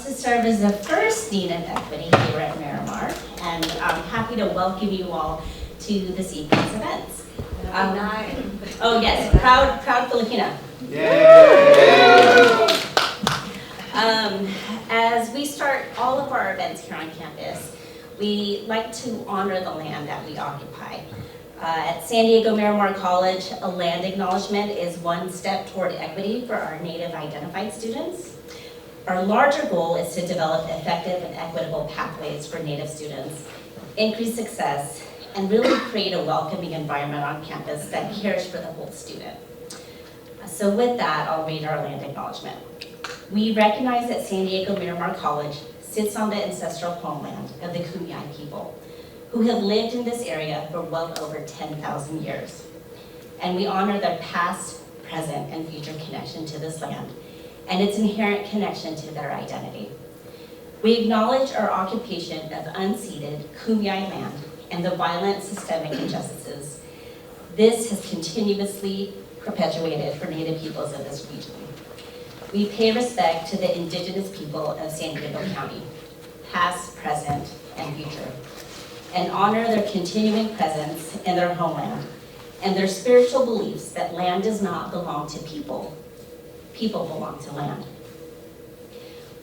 to serve as the first Dean of Equity here at Miramar, and I'm happy to welcome you all to this evening's events. Oh yes, proud Filipino. Yay! As we start all of our events here on campus, we like to honor the land that we occupy. At San Diego Miramar College, a land acknowledgement is one step toward equity for our Native identified students. Our larger goal is to develop effective and equitable pathways for Native students, increase success, and really create a welcoming environment on campus that cares for the whole student. So with that, I'll read our land acknowledgement. We recognize that San Diego Miramar College sits on the ancestral homeland of the Kumeyaay people, who have lived in this area for well over 10,000 years. And we honor their past, present, and future connection to this land, and its inherent connection to their identity. We acknowledge our occupation of unceded Kumeyaay land and the violent systemic injustices this has continuously perpetuated for Native peoples of this region. We pay respect to the indigenous people of San Diego County, past, present, and future, and honor their continuing presence in their homeland and their spiritual beliefs that land does not belong to people, people belong to land.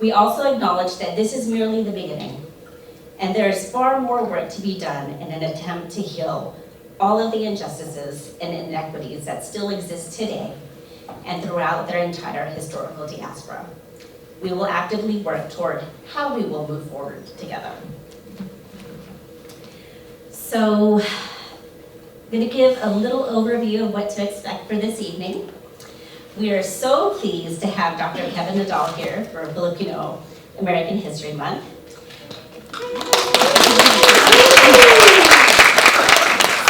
We also acknowledge that this is merely the beginning, and there is far more work to be done in an attempt to heal all of the injustices and inequities that still exist today and throughout their entire historical diaspora. We will actively work toward how we will move forward together. So, I'm going to give a little overview of what to expect for this evening. We are so pleased to have Dr. Kevin Nadal here for Filipino American History Month.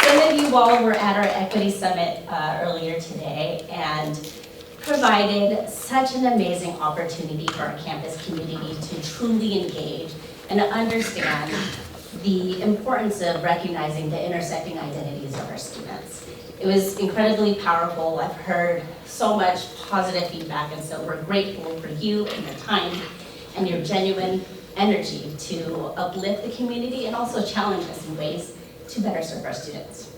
Some of you all were at our Equity Summit earlier today and provided such an amazing opportunity for our campus community to truly engage and understand the importance of recognizing the intersecting identities of our students. It was incredibly powerful. I've heard so much positive feedback, and so we're grateful for you and your time and your genuine energy to uplift the community and also challenge us in ways to better serve our students.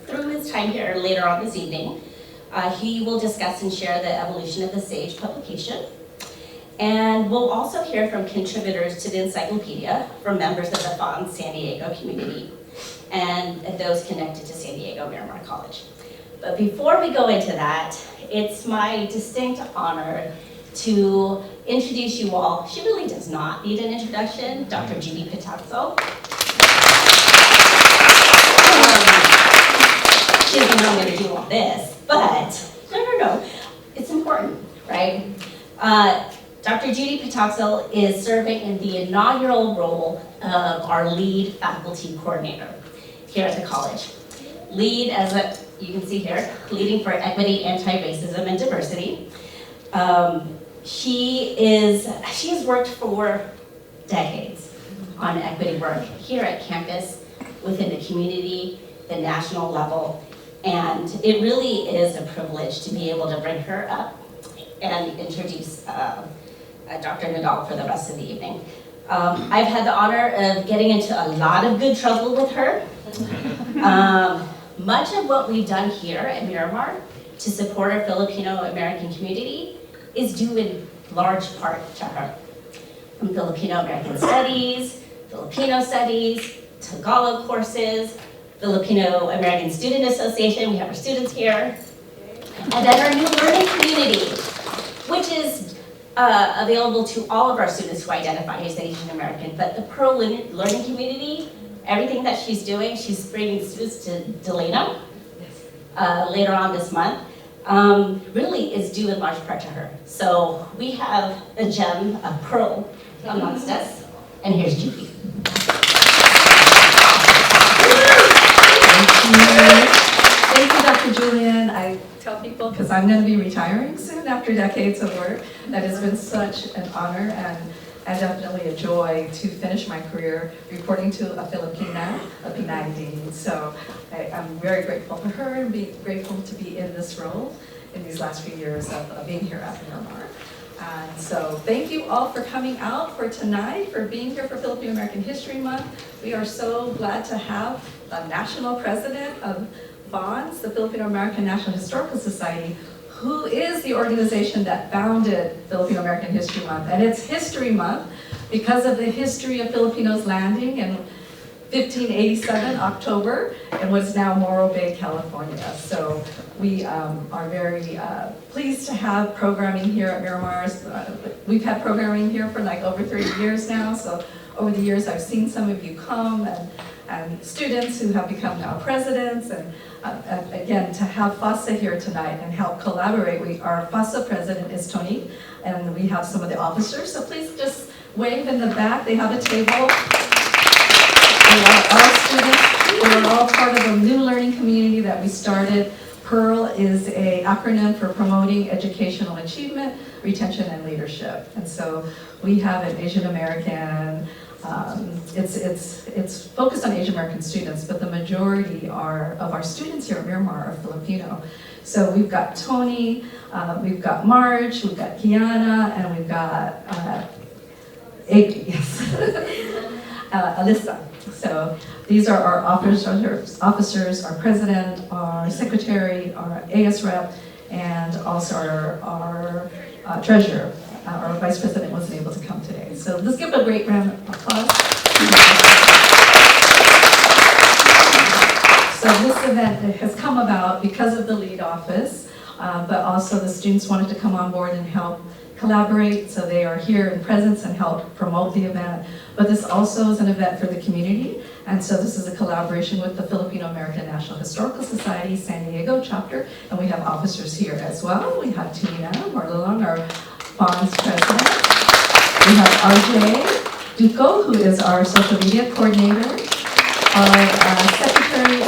Through his time here later on this evening, he will discuss and share the evolution of the SAGE publication. And we'll also hear from contributors to the encyclopedia from members of the FON San Diego community and those connected to San Diego Miramar College. But before we go into that, it's my distinct honor to introduce you all. She really does not need an introduction, Dr. Judy Pitazzo. She doesn't know I'm going to do all this, but no, it's important, right? Dr. Judy Pitazzo is serving in the inaugural role of our lead faculty coordinator here at the college. Lead, you can see here, leading for equity, anti-racism, and diversity. She has worked for decades on equity work here at campus, within the community, the national level, and it really is a privilege to be able to bring her up and introduce Dr. Nadal for the rest of the evening. I've had the honor of getting into a lot of good trouble with her. Much of what we've done here at Miramar to support our Filipino American community is due in large part to her. From Filipino American Studies, Filipino Studies, Tagalog courses, Filipino American Student Association, we have our students here, and then our new learning community, which is available to all of our students who identify as Asian American. But the Pearl Learning Community, everything that she's doing, she's bringing students to Delano later on this month, really is due in large part to her. So we have a gem, a pearl amongst us, and here's Judy. Thank you, Dr. Julian. I tell people, because I'm going to be retiring soon after decades of work, that has been such an honor and definitely a joy to finish my career reporting to a Filipina, a Pinay Dean. So I'm very grateful for her and be grateful to be in this role. in these last few years of being here at Miramar. And so thank you all for coming out for tonight, for being here for Filipino American History Month. We are so glad to have the national president of FONS, the Filipino American National Historical Society, who is the organization that founded Filipino American History Month. And it's History Month because of the history of Filipinos landing in 1587, October, in what's now Morro Bay, California. So we are very pleased to have programming here at Miramar's. We've had programming here for like over 30 years now, so over the years I've seen some of you come, and students who have become now presidents, and again, to have FASA here tonight and help collaborate. Our FASA president is Tony, and we have some of the officers, so please just wave in the back. They have a table. They are all students. We're all part of a new learning community that we started. PEARL is an acronym for Promoting Educational Achievement, Retention, and Leadership. And so we have an Asian American, it's focused on Asian American students, but the majority of our students here at Miramar are Filipino. So we've got Tony, we've got Marge, we've got Kiana, and we've got Alyssa. So these are our officers, our president, our secretary, our AS rep, and also our treasurer. Our vice president wasn't able to come today. So let's give a great round of applause. So this event has come about because of the lead office, but also the students wanted to come on board and help collaborate, so they are here in presence and help promote the event. But this also is an event for the community, and so this is a collaboration with the Filipino American National Historical Society San Diego chapter, and we have officers here as well. We have Tina Marlalong, our FONS president. We have RJ Duco, who is our social media coordinator. Our secretary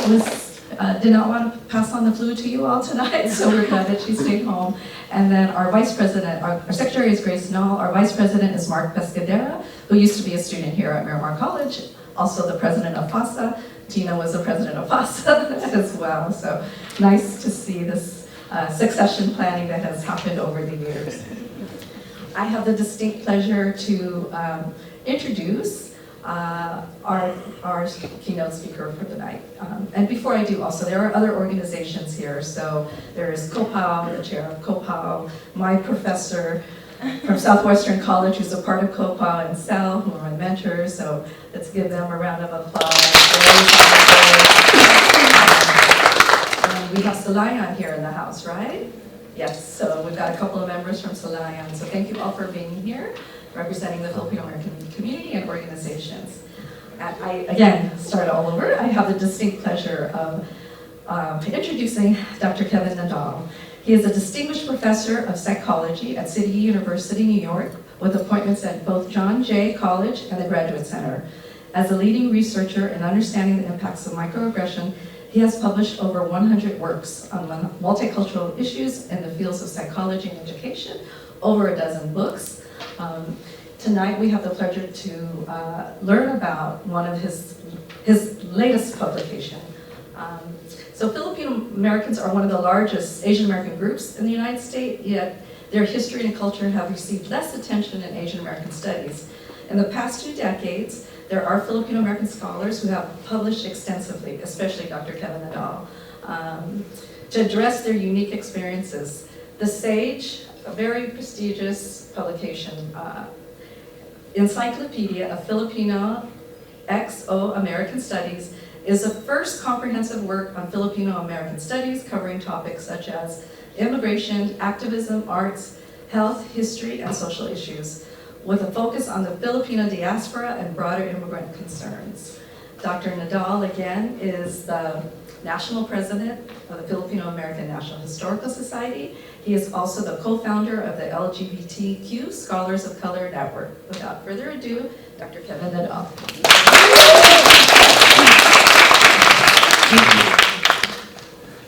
did not want to pass on the flu to you all tonight, so we're glad that she stayed home. And then our vice president, our secretary is Grace Null, our vice president is Mark Pescadera, who used to be a student here at Miramar College, also the president of FASA. Tina was the president of FASA as well, so nice to see this succession planning that has happened over the years. I have the distinct pleasure to introduce our keynote speaker for the night. And before I do also, there are other organizations here. So there is COPAO, the chair of COPAO, my professor from Southwestern College who's a part of COPAO, and Sal, who are my mentors. So let's give them a round of applause. We have Salayan here in the house, right? Yes, so we've got a couple of members from Salayan. So thank you all for being here, representing the Filipino American community and organizations. And I, again, start all over. I have the distinct pleasure of introducing Dr. Kevin Nadal. He is a distinguished professor of psychology at City University, New York, with appointments at both John Jay College and the Graduate Center. As a leading researcher in understanding the impacts of microaggression, he has published over 100 works on multicultural issues in the fields of psychology and education, over a dozen books. Tonight we have the pleasure to learn about one of his latest publication. So Filipino Americans are one of the largest Asian American groups in the United States, yet their history and culture have received less attention in Asian American studies. In the past 2 decades, there are Filipino American scholars who have published extensively, especially Dr. Kevin Nadal, to address their unique experiences. The SAGE, a very prestigious publication, Encyclopedia of Filipino XO American Studies, is the first comprehensive work on Filipino American studies covering topics such as immigration, activism, arts, health, history, and social issues, with a focus on the Filipino diaspora and broader immigrant concerns. Dr. Nadal, again, is the national president of the Filipino American National Historical Society. He is also the co-founder of the LGBTQ Scholars of Color Network. Without further ado, Dr. Kevin Nadal.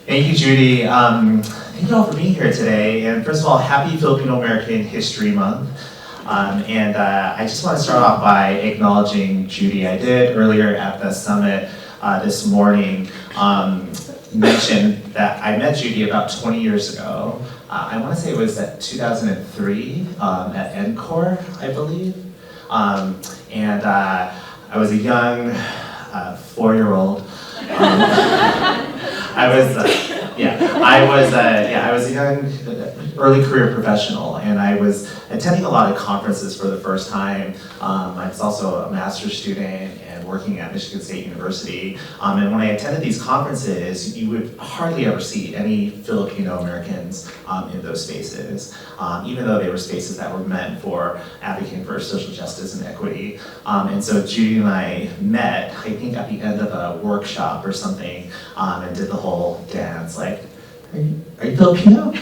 Thank you, Judy. Thank you all for being here today. And first of all, happy Filipino American History Month. I just want to start off by acknowledging Judy. I did earlier at the summit this morning. mention that I met Judy about 20 years ago. I want to say it was at 2003 at ENCORE, I believe. And I was a young 4-year-old. I was a young early career professional, and I was attending a lot of conferences for the first time. I was also a master's student and working at Michigan State University. And when I attended these conferences, you would hardly ever see any Filipino Americans in those spaces, even though they were spaces that were meant for advocating for social justice and equity. And so Judy and I met, I think at the end of a workshop or something, and did the whole dance, like, are you Filipino?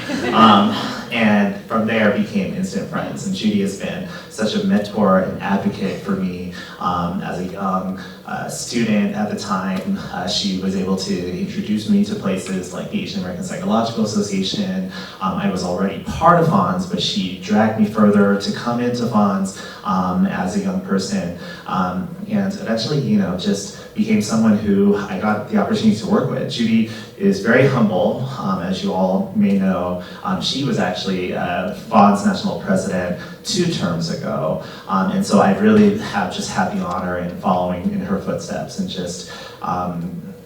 And from there became instant friends. And Judy has been such a mentor and advocate for me as a young student at the time. She was able to introduce me to places like the Asian American Psychological Association. I was already part of FONS, but she dragged me further to come into FONS as a young person. And eventually, just became someone who I got the opportunity to work with. Judy is very humble, as you all may know. She was actually FONS National President 2 terms ago. And so I really have just had the honor in following in her footsteps and just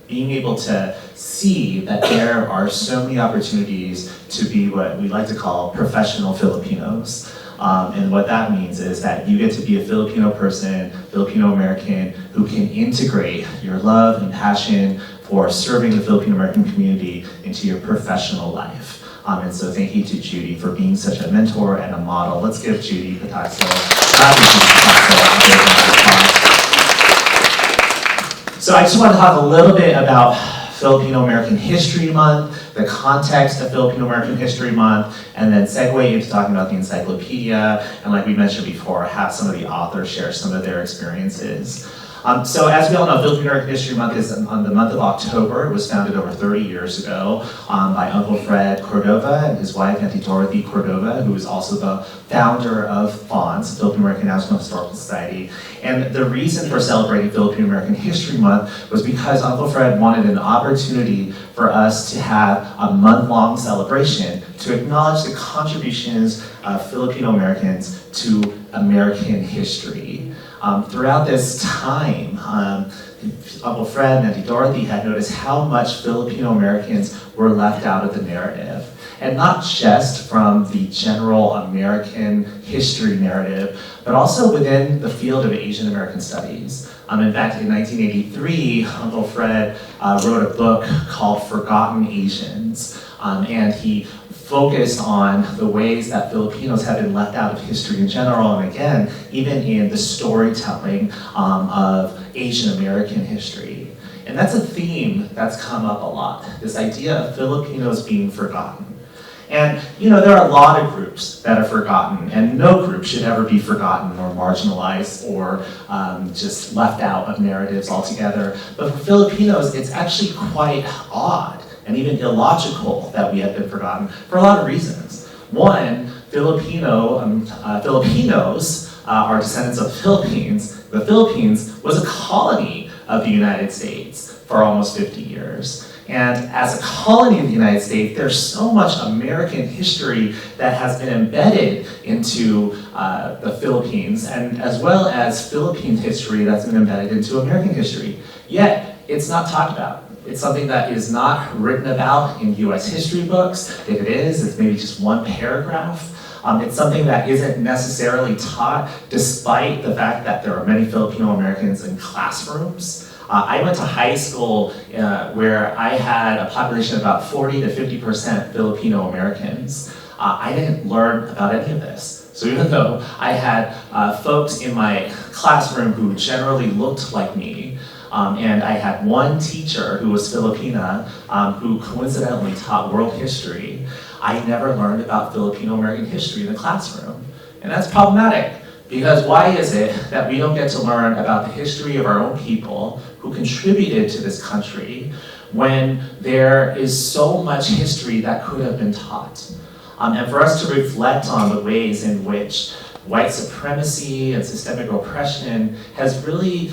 being able to see that there are so many opportunities to be what we like to call professional Filipinos. And what that means is that you get to be a Filipino person, Filipino American, who can integrate your love and passion for serving the Filipino American community into your professional life. And so thank you to Judy for being such a mentor and a model. Let's give Judy Pataxo. So I just want to talk a little bit about Filipino American History Month, the context of Filipino American History Month, and then segue into talking about the encyclopedia, and like we mentioned before, have some of the authors share some of their experiences. So as we all know, Filipino American History Month is on the month of October. It was founded over 30 years ago by Uncle Fred Cordova and his wife, Auntie Dorothy Cordova, who is also the founder of FONS, Filipino American National Historical Society. And the reason for celebrating Filipino American History Month was because Uncle Fred wanted an opportunity for us to have a month-long celebration to acknowledge the contributions of Filipino Americans to American history. Throughout this time, Uncle Fred and Auntie Dorothy had noticed how much Filipino Americans were left out of the narrative. And not just from the general American history narrative, but also within the field of Asian American studies. In fact, in 1983, Uncle Fred wrote a book called Forgotten Asians, and he focused on the ways that Filipinos have been left out of history in general, and again, even in the storytelling of Asian American history. And that's a theme that's come up a lot, this idea of Filipinos being forgotten. And there are a lot of groups that are forgotten, and no group should ever be forgotten or marginalized or just left out of narratives altogether. But for Filipinos, it's actually quite odd and even illogical that we have been forgotten for a lot of reasons. One, Filipinos are descendants of the Philippines. The Philippines was a colony of the United States for almost 50 years. And as a colony of the United States, there's so much American history that has been embedded into the Philippines, and as well as Philippine history that's been embedded into American history. Yet, it's not talked about. It's something that is not written about in US history books. If it is, it's maybe just one paragraph. It's something that isn't necessarily taught, despite the fact that there are many Filipino Americans in classrooms. I went to high school where I had a population of about 40 to 50% Filipino Americans. I didn't learn about any of this. So even though I had folks in my classroom who generally looked like me, and I had one teacher who was Filipina, who coincidentally taught world history, I never learned about Filipino American history in the classroom. And that's problematic, because why is it that we don't get to learn about the history of our own people who contributed to this country when there is so much history that could have been taught? And for us to reflect on the ways in which white supremacy and systemic oppression has really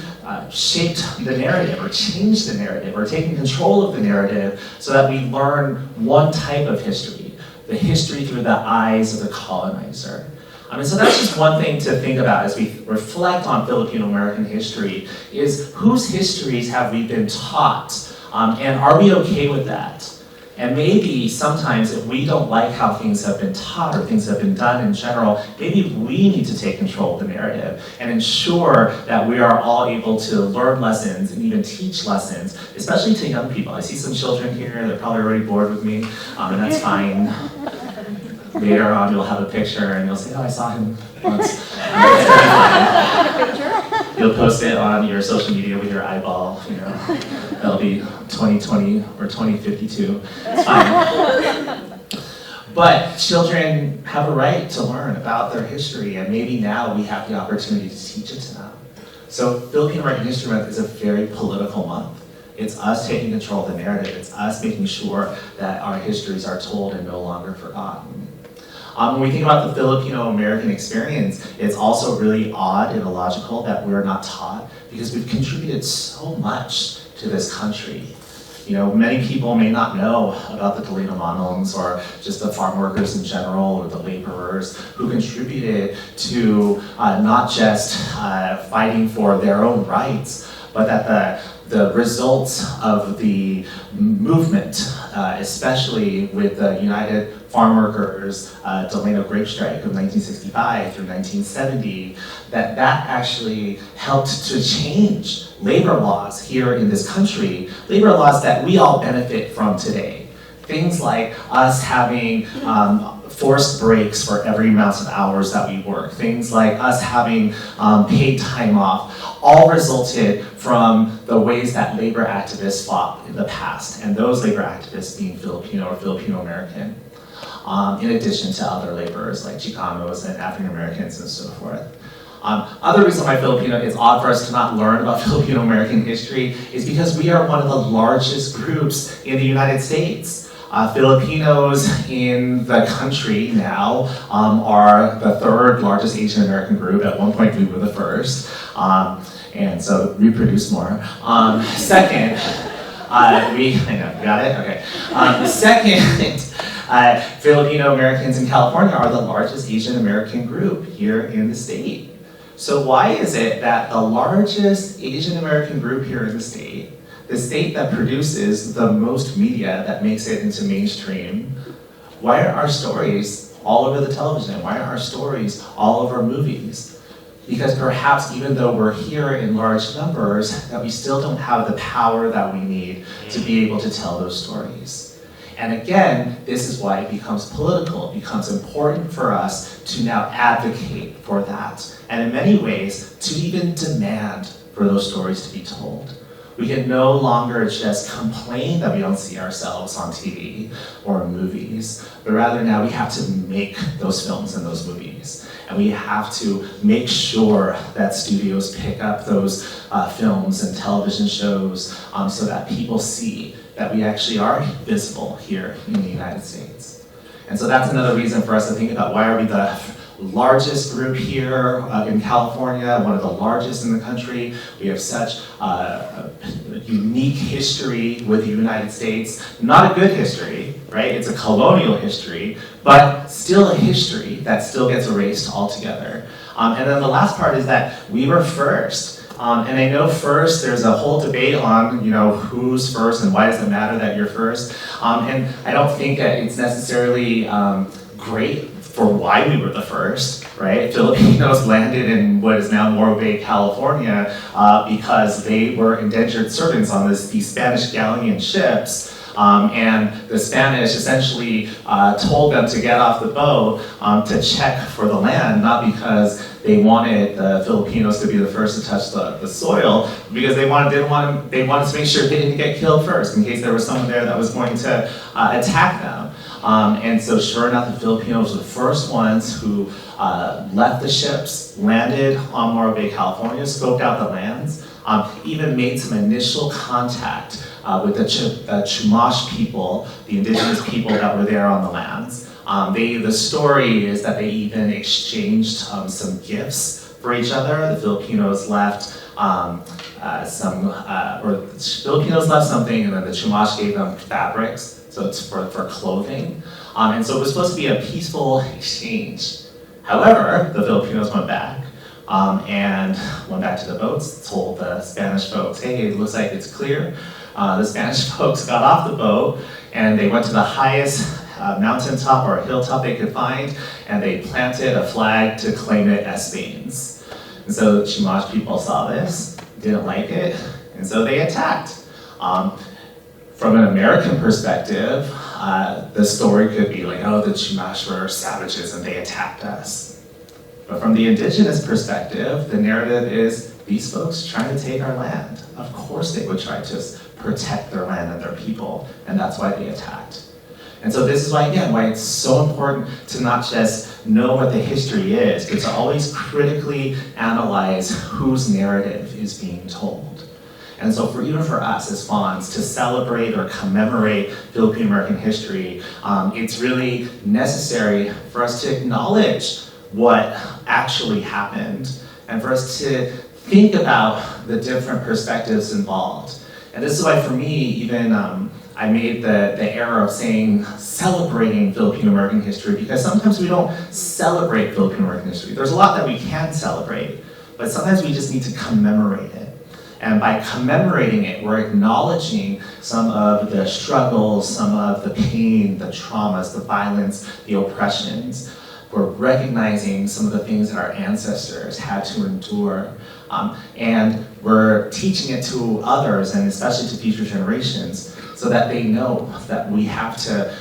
shaped the narrative or changed the narrative or taken control of the narrative so that we learn one type of history, the history through the eyes of the colonizer. And so that's just one thing to think about as we reflect on Filipino American history, is whose histories have we been taught, and are we okay with that? And maybe sometimes if we don't like how things have been taught or things have been done in general, maybe we need to take control of the narrative and ensure that we are all able to learn lessons and even teach lessons, especially to young people. I see some children here, they're probably already bored with me, and that's fine. Later on you'll have a picture and you'll say, oh, I saw him once. You'll post it on your social media with your eyeball, you know. That'll be 2020 or 2052. It's fine. But children have a right to learn about their history, and maybe now we have the opportunity to teach it to them. So Filipino American History Month is a very political month. It's us taking control of the narrative. It's us making sure that our histories are told and no longer forgotten. When we think about the Filipino American experience, it's also really odd and illogical that we're not taught, because we've contributed so much to this country. You know, many people may not know about the Delano Manongs or just the farm workers in general or the laborers who contributed to not just fighting for their own rights, but that the results of the movement, especially with the United Farm Workers Delano Grape Strike of 1965 through 1970, that actually helped to change labor laws here in this country, labor laws that we all benefit from today. Things like us having forced breaks for every amount of hours that we work, things like us having paid time off, all resulted from the ways that labor activists fought in the past, and those labor activists being Filipino or Filipino American, in addition to other laborers like Chicanos and African Americans and so forth. Other reason why it's odd for us to not learn about Filipino American history is because we are one of the largest groups in the United States. Filipinos in the country now are the third largest Asian American group. At one point we were the first, and so reproduce more. Second, I know, got it? Okay. Second, Filipino Americans in California are the largest Asian American group here in the state. So why is it that the largest Asian American group here in the state that produces the most media that makes it into mainstream, why are our stories all over the television? Why are our stories all over movies? Because perhaps even though we're here in large numbers, that we still don't have the power that we need to be able to tell those stories. And again, this is why it becomes political. It becomes important for us to now advocate for that. And in many ways, to even demand for those stories to be told. We can no longer just complain that we don't see ourselves on TV or in movies, but rather now we have to make those films and those movies. And we have to make sure that studios pick up those films and television shows so that people see that we actually are visible here in the United States. And so that's another reason for us to think about why are we the largest group here in California, one of the largest in the country. We have such a unique history with the United States. Not a good history, right? It's a colonial history, but still a history that still gets erased altogether. And then the last part is that we were first. And I know first, there's a whole debate on, who's first and why does it matter that you're first. And I don't think that it's necessarily great for why we were the first, right? Filipinos landed in what is now Morro Bay, California, because they were indentured servants on these Spanish galleon ships. And the Spanish essentially told them to get off the boat to check for the land, not because they wanted the Filipinos to be the first to touch the soil, because they wanted to make sure they didn't get killed first, in case there was someone there that was going to attack them. And so sure enough, the Filipinos were the first ones who left the ships, landed on Morro Bay, California, scoped out the lands, even made some initial contact with the Chumash people, the indigenous people that were there on the lands. The story is that they even exchanged some gifts for each other. The Filipinos left something, and then the Chumash gave them fabrics, so it's for clothing. And so it was supposed to be a peaceful exchange. However, the Filipinos went back and went back to the boats, told the Spanish folks, hey, it looks like it's clear. The Spanish folks got off the boat and they went to the highest mountaintop or hilltop they could find, and they planted a flag to claim it as Spain's. And so the Chumash people saw this, didn't like it, and so they attacked. From an American perspective, the story could be like, oh, the Chumash were savages and they attacked us. But from the indigenous perspective, the narrative is these folks trying to take our land. Of course they would try to protect their land and their people, and that's why they attacked. And so this is why, again, why it's so important to not just know what the history is, but to always critically analyze whose narrative is being told. And so even for us as Fawns to celebrate or commemorate Filipino American history, it's really necessary for us to acknowledge what actually happened and for us to think about the different perspectives involved. And this is why for me, even I made the error of saying celebrating Filipino American history, because sometimes we don't celebrate Filipino American history. There's a lot that we can celebrate, but sometimes we just need to commemorate it. And by commemorating it, we're acknowledging some of the struggles, some of the pain, the traumas, the violence, the oppressions. We're recognizing some of the things that our ancestors had to endure. And we're teaching it to others, and especially to future generations, so that they know that we have to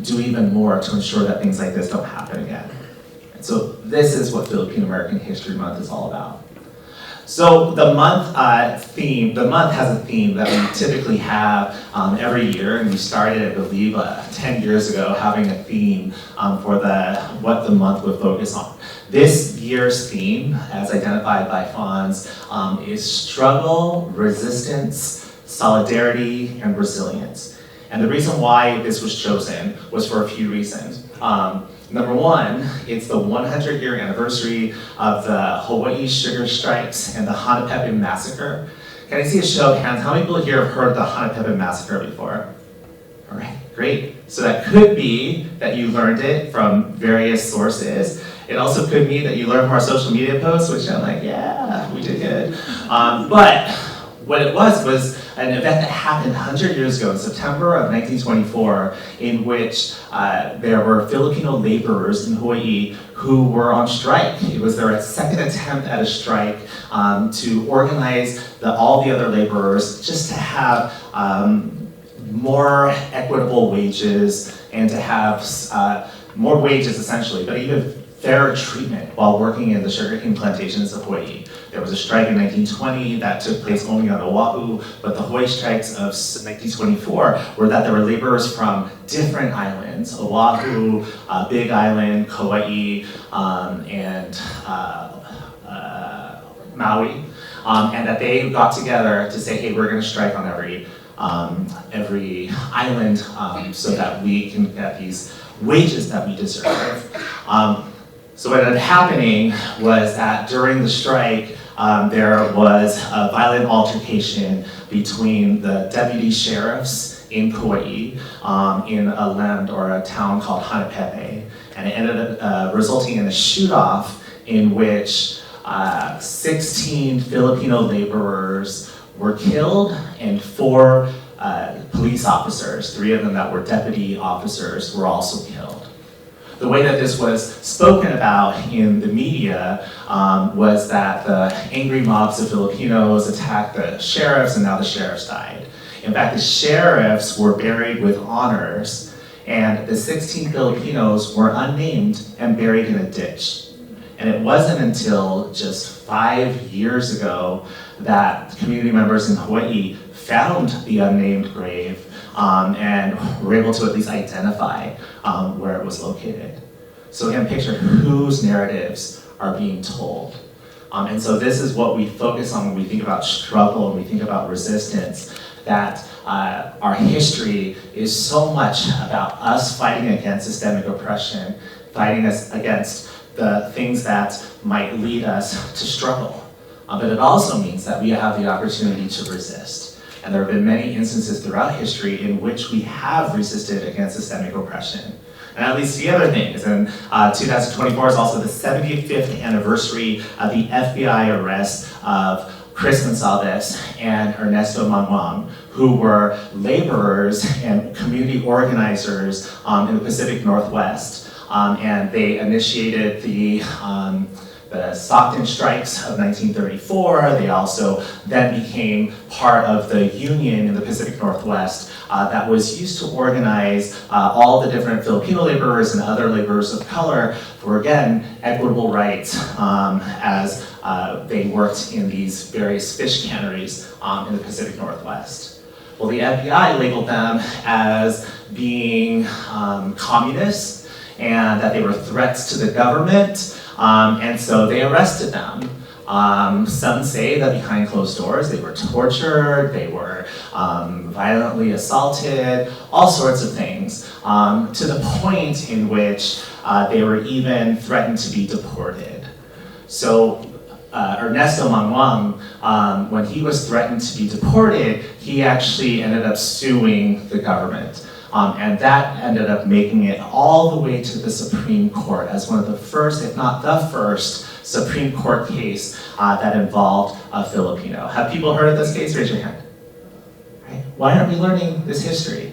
do even more to ensure that things like this don't happen again. And so this is what Filipino American History Month is all about. So the month has a theme that we typically have every year, and we started, I believe, 10 years ago, having a theme for what the month would focus on. This year's theme, as identified by Fawns, is struggle, resistance, solidarity, and resilience. And the reason why this was chosen was for a few reasons. Number one, it's the 100-year anniversary of the Hawaii sugar strikes and the Hanapepe massacre. Can I see a show of hands? How many people here have heard of the Hanapepe massacre before? All right, great. So that could be that you learned it from various sources. It also could mean that you learned from our social media posts, which I'm like, yeah, we did good. But what it was an event that happened 100 years ago in September of 1924, in which there were Filipino laborers in Hawaii who were on strike. It was their second attempt at a strike to organize all the other laborers just to have more equitable wages and to have more wages essentially, but even fairer treatment while working in the sugarcane plantations of Hawaii. There was a strike in 1920 that took place only on Oahu, but the Hawaii strikes of 1924 were that there were laborers from different islands, Oahu, Big Island, Kauai, and Maui, and that they got together to say, hey, we're gonna strike on every island so that we can get these wages that we deserve. So what ended up happening was that during the strike, there was a violent altercation between the deputy sheriffs in Kauai in a land or a town called Hanapepe, and it ended up resulting in a shoot-off in which 16 Filipino laborers were killed and 4 police officers, 3 of them that were deputy officers, were also killed. The way that this was spoken about in the media was that the angry mobs of Filipinos attacked the sheriffs, and now the sheriffs died. In fact, the sheriffs were buried with honors, and the 16 Filipinos were unnamed and buried in a ditch. And it wasn't until just 5 years ago that community members in Hawaii found the unnamed grave and were able to at least identify where it was located. So again, picture whose narratives are being told. And so this is what we focus on when we think about struggle and we think about resistance. that our history is so much about us fighting against systemic oppression, fighting us against the things that might lead us to struggle. But it also means that we have the opportunity to resist. And there have been many instances throughout history in which we have resisted against systemic oppression. And at least the other thing is in 2024 is also the 75th anniversary of the FBI arrest of Chris Gonsalves and Ernesto Manuang, who were laborers and community organizers in the Pacific Northwest. And they initiated the Stockton strikes of 1934. They also then became part of the union in the Pacific Northwest that was used to organize all the different Filipino laborers and other laborers of color for, again, equitable rights as they worked in these various fish canneries in the Pacific Northwest. Well, the FBI labeled them as being communists and that they were threats to the government. And so they arrested them. Some say that behind closed doors they were tortured, they were violently assaulted, all sorts of things, to the point in which they were even threatened to be deported. So Ernesto Manuang, when he was threatened to be deported, he actually ended up suing the government. And that ended up making it all the way to the Supreme Court as one of the first, if not the first, Supreme Court case that involved a Filipino. Have people heard of this case? Raise your hand. Right? Why aren't we learning this history?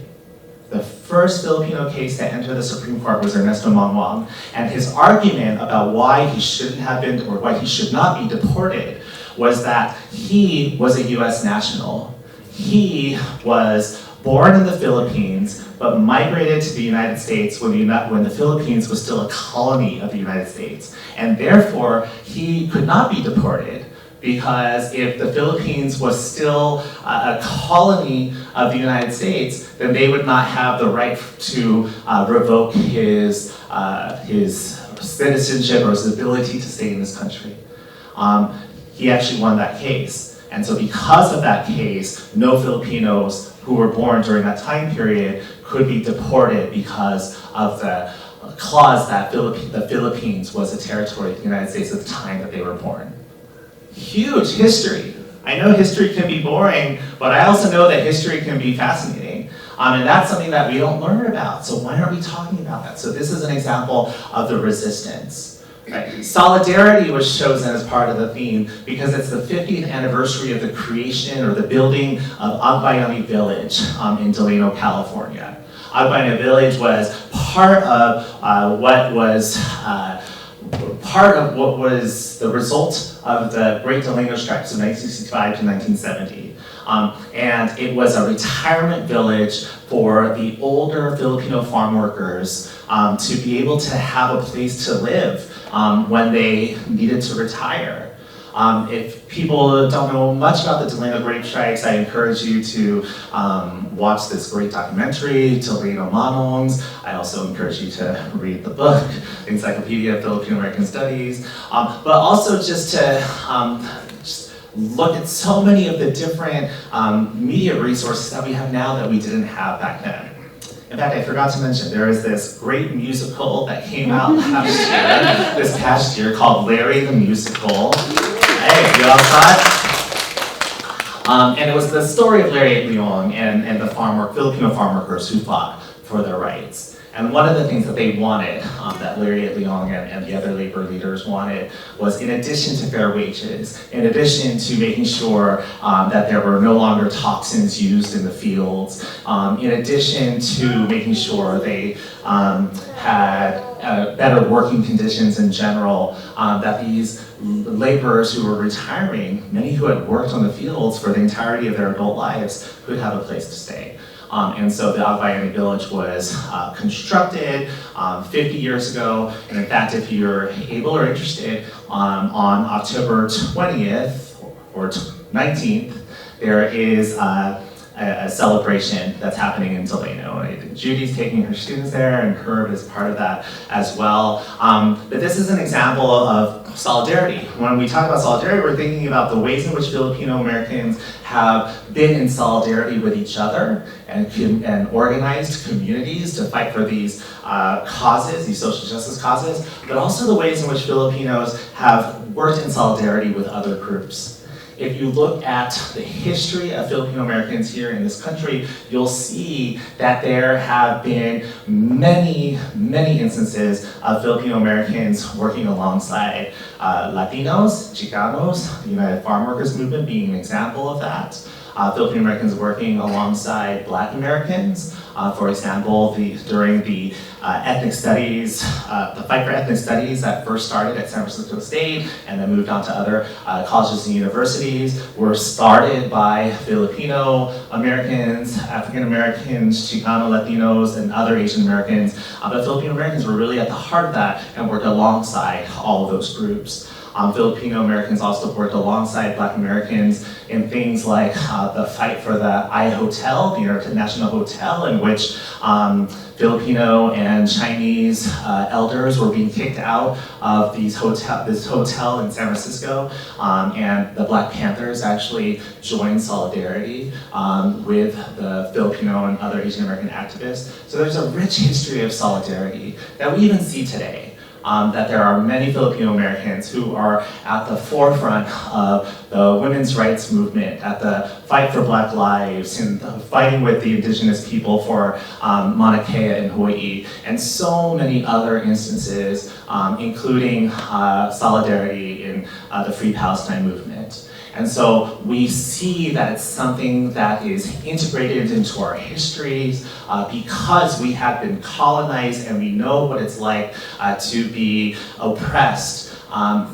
The first Filipino case to enter the Supreme Court was Ernesto Manuang, and his argument about why he shouldn't have been, or why he should not be deported, was that he was a US national. He was born in the Philippines, but migrated to the United States when the Philippines was still a colony of the United States. And therefore, he could not be deported, because if the Philippines was still a colony of the United States, then they would not have the right to revoke his citizenship or his ability to stay in this country. He actually won that case. And so because of that case, no Filipinos who were born during that time period could be deported because of the clause that the Philippines was a territory of the United States at the time that they were born. Huge history. I know history can be boring, but I also know that history can be fascinating. And that's something that we don't learn about. So why aren't we talking about that? So this is an example of the resistance. Right. Solidarity was chosen as part of the theme because it's the 50th anniversary of the creation or the building of Agbayani Village in Delano, California. Agbayani Village was part of what was the result of the Great Delano Strikes of 1965 to 1970. And it was a retirement village for the older Filipino farm workers to be able to have a place to live when they needed to retire. If people don't know much about the Delano Grape Strikes, I encourage you to watch this great documentary, Delano Manongs. I also encourage you to read the book, Encyclopedia of Filipino American Studies, but also just to look at so many of the different media resources that we have now that we didn't have back then. In fact, I forgot to mention, there is this great musical that came out this past year called Larry the Musical. Hey, you all saw it? And it was the story of Larry Leong and the Filipino farm workers who fought for their rights. And one of the things that they wanted, that Larry Leong and the other labor leaders wanted, was in addition to fair wages, in addition to making sure that there were no longer toxins used in the fields, in addition to making sure they had better working conditions in general, that these laborers who were retiring, many who had worked on the fields for the entirety of their adult lives, could have a place to stay. And so the Agbayani Village was constructed 50 years ago. And in fact, if you're able or interested, on October 20th or 19th, there is a a celebration that's happening in Delano. Judy's taking her students there, and Herb is part of that as well. But this is an example of solidarity. When we talk about solidarity, we're thinking about the ways in which Filipino Americans have been in solidarity with each other and organized communities to fight for these causes, these social justice causes, but also the ways in which Filipinos have worked in solidarity with other groups. If you look at the history of Filipino Americans here in this country, you'll see that there have been many, many instances of Filipino Americans working alongside Latinos, Chicanos, the United Farm Workers Movement being an example of that. Filipino Americans working alongside Black Americans. For example, during the ethnic studies, the fight for ethnic studies that first started at San Francisco State and then moved on to other colleges and universities were started by Filipino Americans, African Americans, Chicano Latinos, and other Asian Americans. But Filipino Americans were really at the heart of that and worked alongside all of those groups. Filipino Americans also worked alongside Black Americans in things like the fight for the I Hotel, the International Hotel, in which Filipino and Chinese elders were being kicked out of this hotel in San Francisco, and the Black Panthers actually joined solidarity with the Filipino and other Asian American activists. So there's a rich history of solidarity that we even see today. That there are many Filipino Americans who are at the forefront of the women's rights movement, at the fight for Black lives, and fighting with the indigenous people for Mauna Kea in Hawaii, and so many other instances, including solidarity in the Free Palestine movement. And so we see that it's something that is integrated into our histories because we have been colonized and we know what it's like to be oppressed.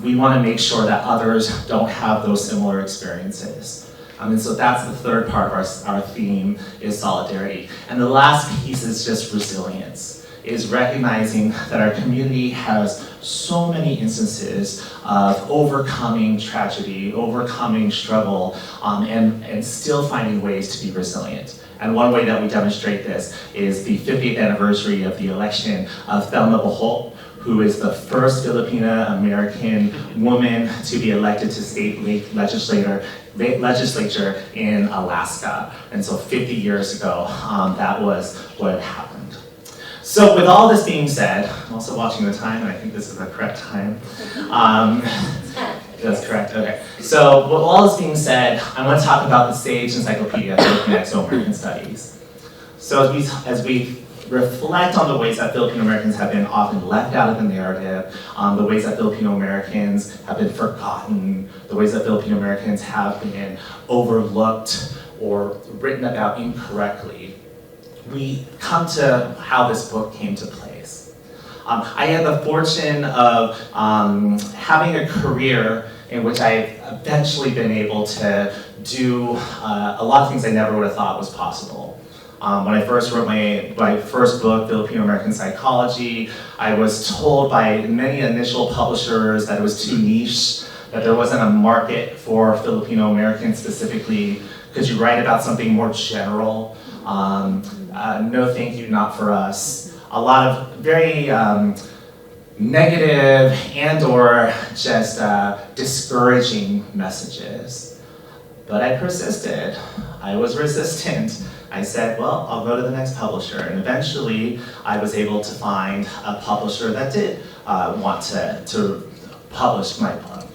We want to make sure that others don't have those similar experiences. And so that's the third part of our theme, is solidarity. And the last piece is just resilience, is recognizing that our community has so many instances of overcoming tragedy, overcoming struggle, and still finding ways to be resilient. And one way that we demonstrate this is the 50th anniversary of the election of Thelma Bohol, who is the first Filipino American woman to be elected to state legislature in Alaska. And so 50 years ago, that was what happened. So with all this being said, I'm also watching the time, and I think this is the correct time. That's correct, okay. So with all this being said, I want to talk about the Sage Encyclopedia of Filipino American Studies. So as we reflect on the ways that Filipino Americans have been often left out of the narrative, the ways that Filipino Americans have been forgotten, the ways that Filipino Americans have been overlooked or written about incorrectly, we come to how this book came to place. I had the fortune of having a career in which I've eventually been able to do a lot of things I never would have thought was possible. When I first wrote my first book, Filipino American Psychology, I was told by many initial publishers that it was too niche, that there wasn't a market for Filipino Americans specifically. Could you write about something more general? No thank you, not for us. A lot of very negative and or just discouraging messages. But I persisted. I was resistant. I said, well, I'll go to the next publisher. And eventually, I was able to find a publisher that did want to publish my book.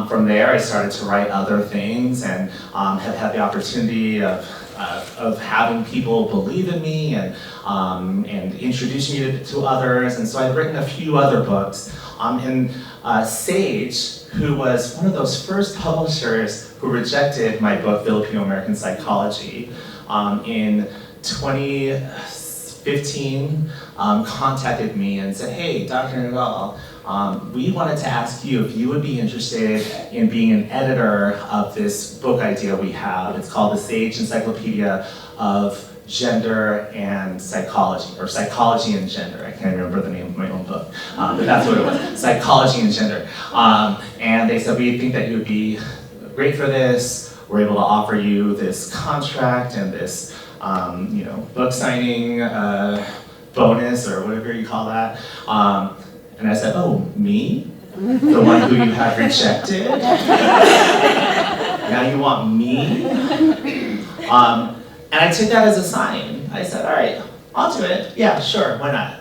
From there, I started to write other things and have had the opportunity of having people believe in me and introduce me to others. And so I've written a few other books. And Sage, who was one of those first publishers who rejected my book, Filipino American Psychology, in 2015, contacted me and said, hey, Dr. Nagal, we wanted to ask you if you would be interested in being an editor of this book idea we have. It's called the Sage Encyclopedia of Gender and Psychology, or Psychology and Gender. I can't remember the name of my own book, but that's what it was, Psychology and Gender. And they said, we think that you would be great for this. we're able to offer you this contract and this book signing bonus or whatever you call that. And I said, oh, me? The one who you had rejected? Now you want me? And I took that as a sign. I said, all right, I'll do it. Yeah, sure, why not?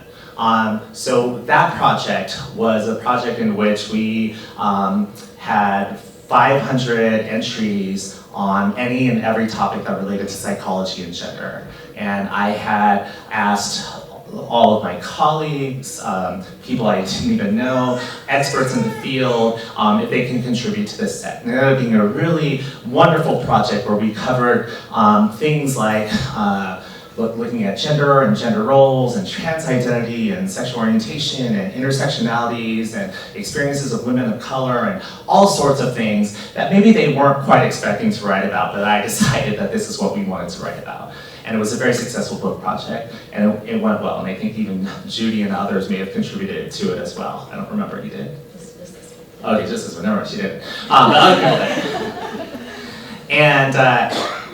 So that project was a project in which we had 500 entries on any and every topic that related to psychology and gender. And I had asked all of my colleagues, people I didn't even know, experts in the field, if they can contribute to this set. And it ended up being a really wonderful project where we covered things like looking at gender and gender roles and trans identity and sexual orientation and intersectionalities and experiences of women of color and all sorts of things that maybe they weren't quite expecting to write about, but I decided that this is what we wanted to write about. And it was a very successful book project, and it went well, and I think even Judy and others may have contributed to it as well. I don't remember, you did? Okay, just this one, never mind, she didn't. And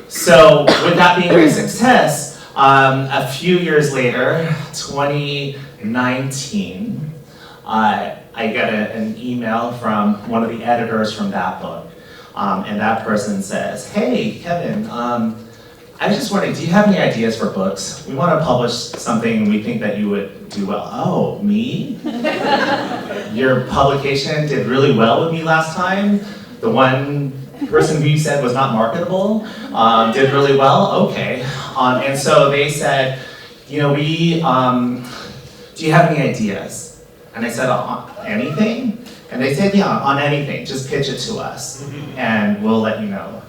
so with that being a success, a few years later, 2019, I got an email from one of the editors from that book, and that person says, hey, Kevin, I was just wondering, do you have any ideas for books? We want to publish something we think that you would do well. Oh, me? Your publication did really well with me last time? The one person who you said was not marketable did really well? Okay. And so they said, do you have any ideas? And I said, anything? And they said, yeah, on anything, just pitch it to us and we'll let you know.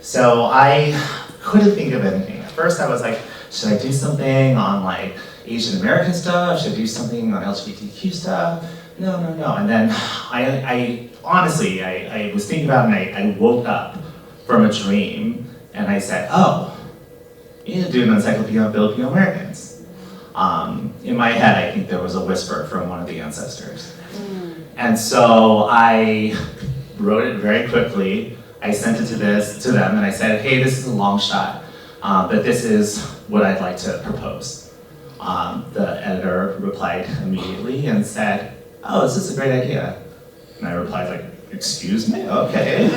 So I couldn't think of anything. At first I was like, should I do something on like Asian American stuff? Should I do something on LGBTQ stuff? No. And then I honestly was thinking about it and I woke up from a dream and I said, oh, you need to do an encyclopedia on Filipino Americans. In my head, I think there was a whisper from one of the ancestors. And so I wrote it very quickly. I sent it to them and I said, hey, this is a long shot, but this is what I'd like to propose. The editor replied immediately and said, oh, this is a great idea. And I replied like, excuse me? Okay.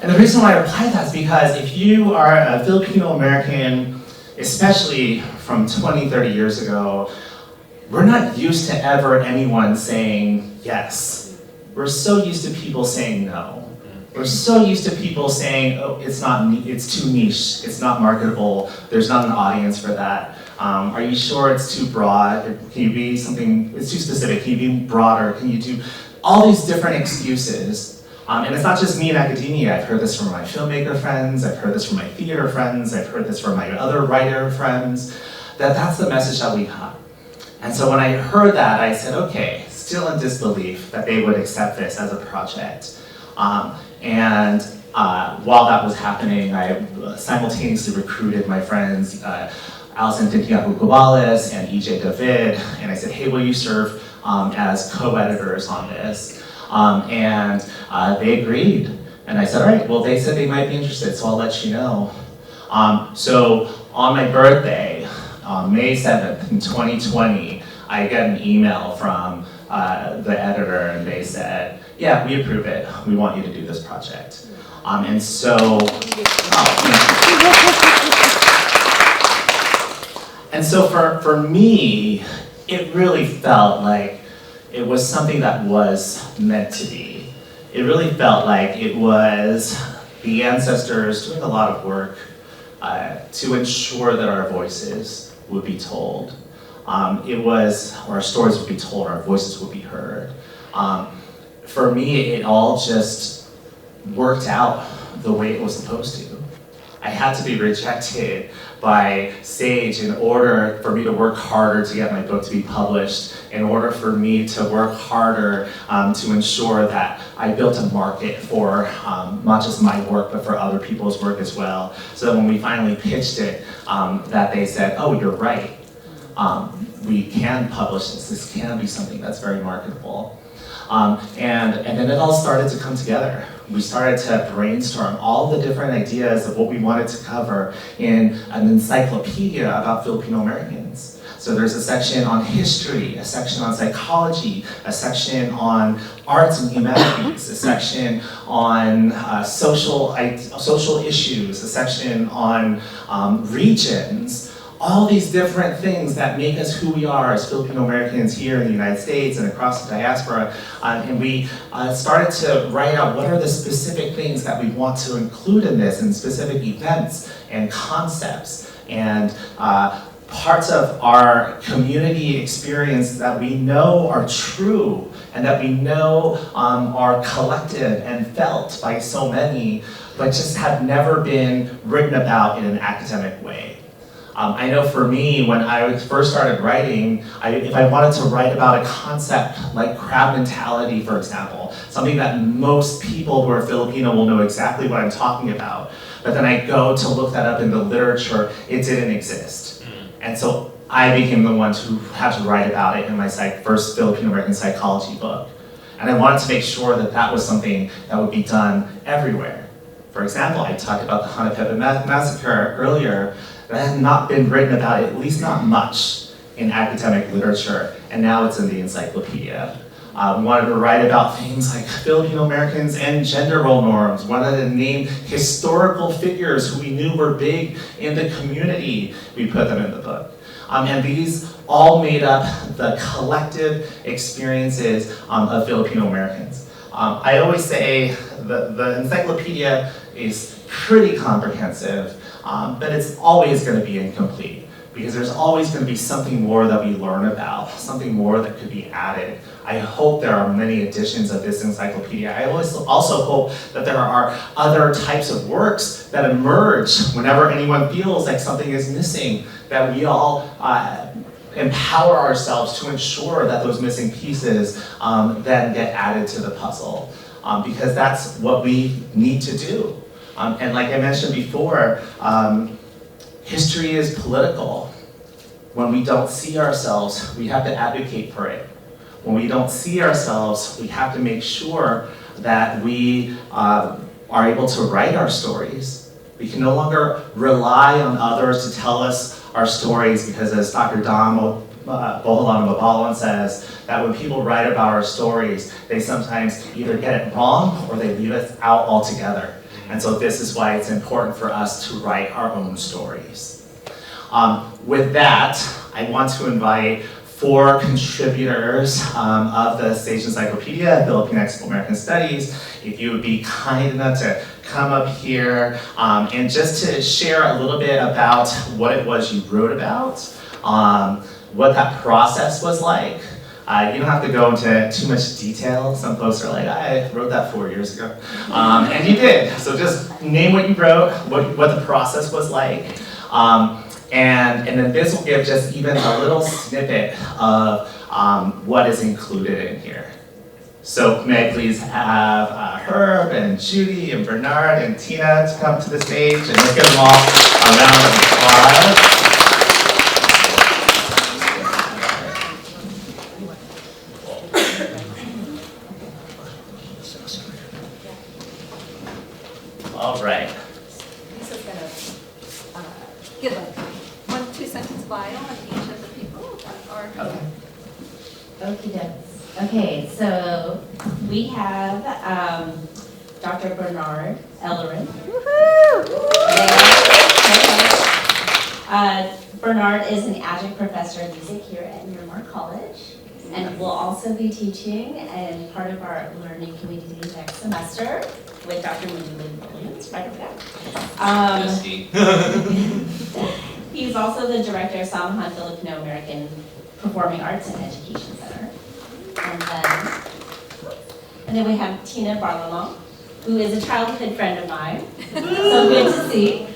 And the reason why I replied that is because if you are a Filipino American, especially from 20, 30 years ago, we're not used to ever anyone saying yes. We're so used to people saying no. We're so used to people saying, oh, it's too niche, it's not marketable, there's not an audience for that. Are you sure it's too broad? Can you be something, it's too specific, can you be broader? Can you do all these different excuses? And it's not just me in academia, I've heard this from my filmmaker friends, I've heard this from my theater friends, I've heard this from my other writer friends, that's the message that we got. And so when I heard that, I said, okay, still in disbelief that they would accept this as a project. And while that was happening, I simultaneously recruited my friends, Alison Tintiago-Gobales and EJ David, and I said, hey, will you serve as co-editors on this? And they agreed. And I said, all right, well, they said they might be interested, so I'll let you know. So on my birthday, May 7th in 2020, I got an email from the editor, and they said, yeah, we approve it. We want you to do this project. And so, for me, it really felt like it was something that was meant to be. It really felt like it was the ancestors doing a lot of work to ensure that our voices would be told. Our stories would be told, our voices would be heard. For me, it all just worked out the way it was supposed to. I had to be rejected by Sage in order for me to work harder to get my book to be published, in order for me to work harder to ensure that I built a market for not just my work, but for other people's work as well. So that when we finally pitched it, that they said, oh, you're right. we can publish this. This can be something that's very marketable. And then it all started to come together. We started to brainstorm all the different ideas of what we wanted to cover in an encyclopedia about Filipino Americans. So there's a section on history, a section on psychology, a section on arts and humanities, a section on social issues, a section on regions. All these different things that make us who we are as Filipino Americans here in the United States and across the diaspora. And we started to write out what are the specific things that we want to include in this, and specific events and concepts and parts of our community experience that we know are true and that we know are collective and felt by so many, but just have never been written about in an academic way. I know for me, when I first started writing, if I wanted to write about a concept like crab mentality, for example, something that most people who are Filipino will know exactly what I'm talking about, but then I go to look that up in the literature, it didn't exist. And so I became the one who had to write about it in my first Filipino American psychology book. And I wanted to make sure that that was something that would be done everywhere. For example, I talked about the Hanapepe massacre earlier. That had not been written about, at least not much, in academic literature, and now it's in the encyclopedia. We wanted to write about things like Filipino Americans and gender role norms. Wanted to name historical figures who we knew were big in the community. We put them in the book. And these all made up the collective experiences of Filipino Americans. I always say the encyclopedia is pretty comprehensive, but it's always going to be incomplete, because there's always going to be something more that we learn about, something more that could be added. I hope there are many editions of this encyclopedia. I also hope that there are other types of works that emerge whenever anyone feels like something is missing, that we all empower ourselves to ensure that those missing pieces then get added to the puzzle, because that's what we need to do. And like I mentioned before, history is political. When we don't see ourselves, we have to advocate for it. When we don't see ourselves, we have to make sure that we are able to write our stories. We can no longer rely on others to tell us our stories, because as Dr. Dom Boholan says, that when people write about our stories, they sometimes either get it wrong or they leave us out altogether. And so this is why it's important for us to write our own stories. With that, I want to invite 4 contributors of the Sage Encyclopedia, Philippine Mexican-American Studies, if you would be kind enough to come up here and just to share a little bit about what it was you wrote about, what that process was like. You don't have to go into too much detail. Some folks are like, I wrote that 4 years ago. And you did. So just name what you wrote, what the process was like. And then this will give just even a little snippet of what is included in here. So may I please have Herb and Judy and Bernard and Tina to come to the stage, and let's give them all a round of applause. All right. Lisa's going to give a 1-2 sentence bio on each of the people that are. Okie dokes. Okay, so we have Dr. Bernard Ellerin. Bernard is an adjunct professor of music here at Miramar College, and will also be teaching and part of our learning community next semester with Dr. Lynn Williams, right over there. He's also the director of Samahan Filipino American Performing Arts and Education Center. And then we have Tina Barlamont, who is a childhood friend of mine. So good to see.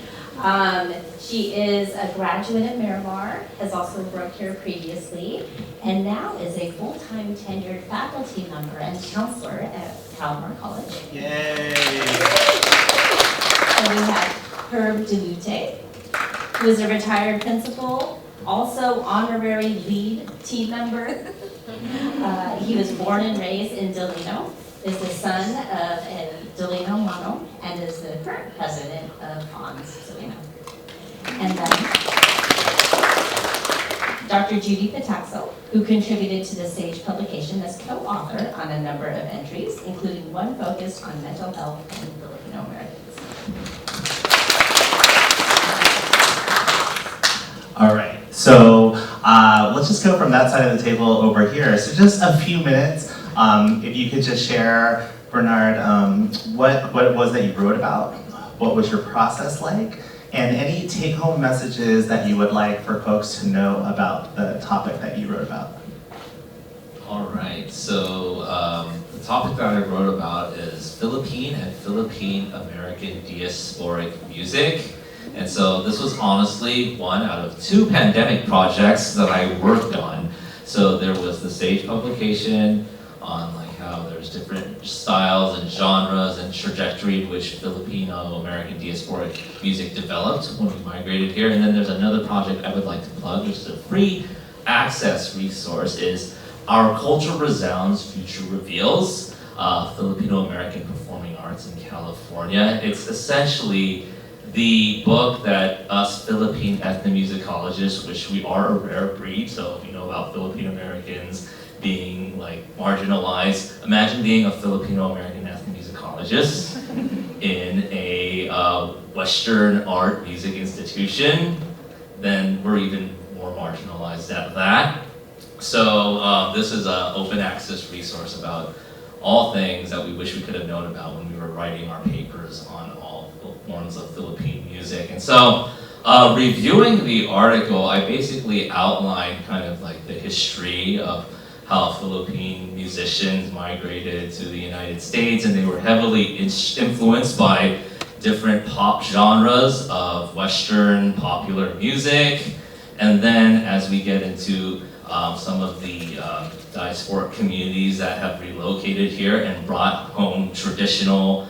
She is a graduate at Miramar, has also worked here previously, and now is a full-time tenured faculty member and counselor at Miramar College. Yay! And we have Herb DeLute, who is a retired principal Also honorary lead team member. He was born and raised in Delino, is the son of a Delino Mono, and is the current president of HONS Delino. And then Dr. Judy Pataxo, who contributed to the Sage publication as co-author on a number of entries, including one focused on mental health and Filipino Americans. All right, so let's just go from that side of the table over here. So just a few minutes, if you could just share, Bernard, what it was that you wrote about, what was your process like, and any take-home messages that you would like for folks to know about the topic that you wrote about. All right, so the topic that I wrote about is Philippine and Philippine American diasporic music. And so this was honestly one out of 2 pandemic projects that I worked on. So there was the Sage publication on like how there's different styles and genres and trajectory in which Filipino American diasporic music developed when we migrated here. And then there's another project I would like to plug, which is a free access resource, is Our Culture Resounds, Future Reveals, Filipino American Performing Arts in California. It's essentially the book that us Philippine ethnomusicologists, which we are a rare breed, so if you know about Filipino Americans being like marginalized, imagine being a Filipino American ethnomusicologist in a Western art music institution, then we're even more marginalized at that. So this is an open access resource about all things that we wish we could have known about when we were writing our papers on all forms of Philippine music. And so reviewing the article, I basically outlined kind of like the history of how Philippine musicians migrated to the United States, and they were heavily influenced by different pop genres of Western popular music. And then as we get into some of the diasporic communities that have relocated here and brought home traditional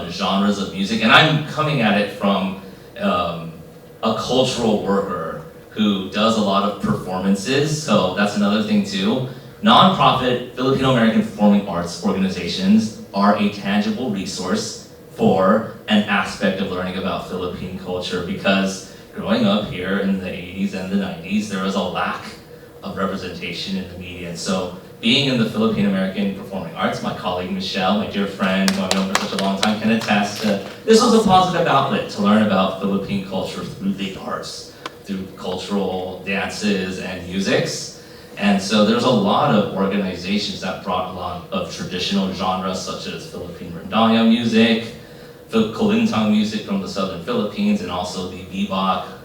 genres of music. And I'm coming at it from a cultural worker who does a lot of performances, so that's another thing too. Nonprofit Filipino American performing arts organizations are a tangible resource for an aspect of learning about Philippine culture, because growing up here in the 80s and the 90s, there was a lack of representation in the media. And so being in the Philippine American Performing Arts, my colleague Michelle, my dear friend who I've known for such a long time, can attest to this was a positive outlet to learn about Philippine culture through the arts, through cultural dances and musics. And so there's a lot of organizations that brought a lot of traditional genres such as Philippine rondalla music, Kalintang music from the southern Philippines, and also the bebop,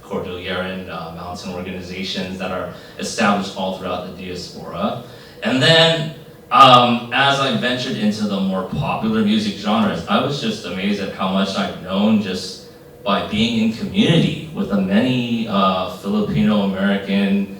Cordilleran mountain organizations that are established all throughout the diaspora. And then as I ventured into the more popular music genres, I was just amazed at how much I've known just by being in community with the many Filipino American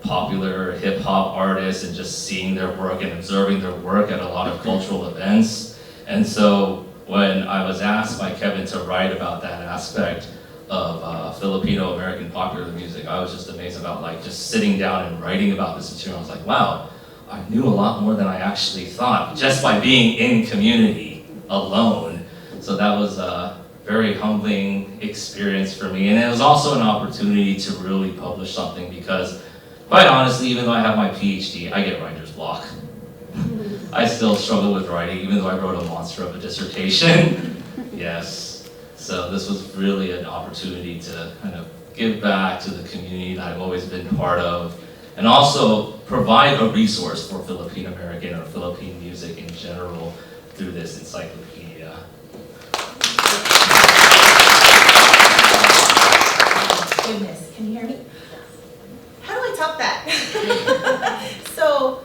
popular hip hop artists and just seeing their work and observing their work at a lot of cultural events. And so when I was asked by Kevin to write about that aspect of Filipino American popular music, I was just amazed about like just sitting down and writing about this material. I was like, wow, I knew a lot more than I actually thought just by being in community alone. So that was a very humbling experience for me. And it was also an opportunity to really publish something, because quite honestly, even though I have my PhD, I get writer's block. I still struggle with writing, even though I wrote a monster of a dissertation. Yes. So this was really an opportunity to kind of give back to the community that I've always been part of, and also provide a resource for Philippine American or Philippine music in general through this encyclopedia. Goodness, can you hear me? How do I top that? So,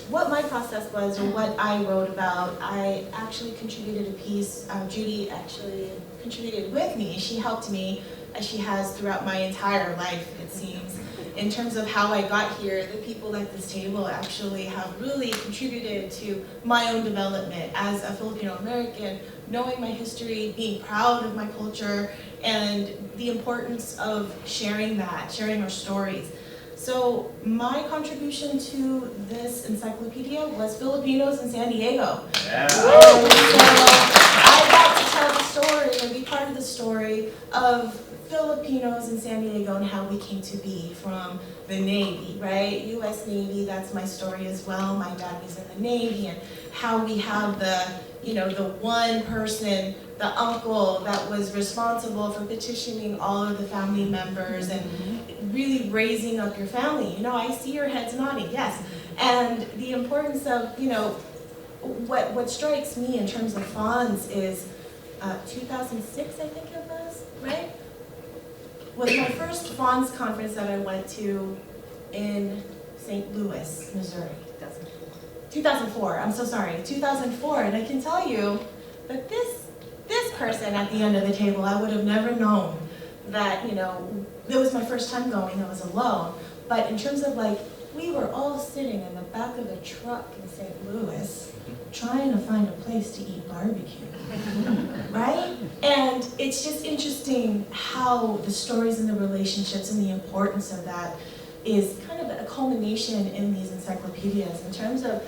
what my process was, or what I wrote about, I actually contributed a piece. Judy actually contributed with me. She helped me, as she has throughout my entire life, it seems. In terms of how I got here, the people at this table actually have really contributed to my own development as a Filipino American knowing my history, being proud of my culture, and the importance of sharing that, sharing our stories. So my contribution to this encyclopedia was Filipinos in San Diego. Yeah. So I got to tell the story and be part of the story of Filipinos in San Diego and how we came to be from the Navy, right? US Navy, that's my story as well. My dad was in the Navy, and how we have the one person, the uncle that was responsible for petitioning all of the family members and really raising up your family. I see your heads nodding, yes. And the importance of, what strikes me in terms of fonts is 2006, I think it was, right? Was my first Fonts conference that I went to in St. Louis, Missouri. 2004, I'm so sorry, 2004, and I can tell you that this person at the end of the table, I would have never known that, it was my first time going, I was alone, but in terms of we were all sitting in the back of a truck in St. Louis trying to find a place to eat barbecue, right? And it's just interesting how the stories and the relationships and the importance of that is kind of a culmination in these encyclopedias in terms of,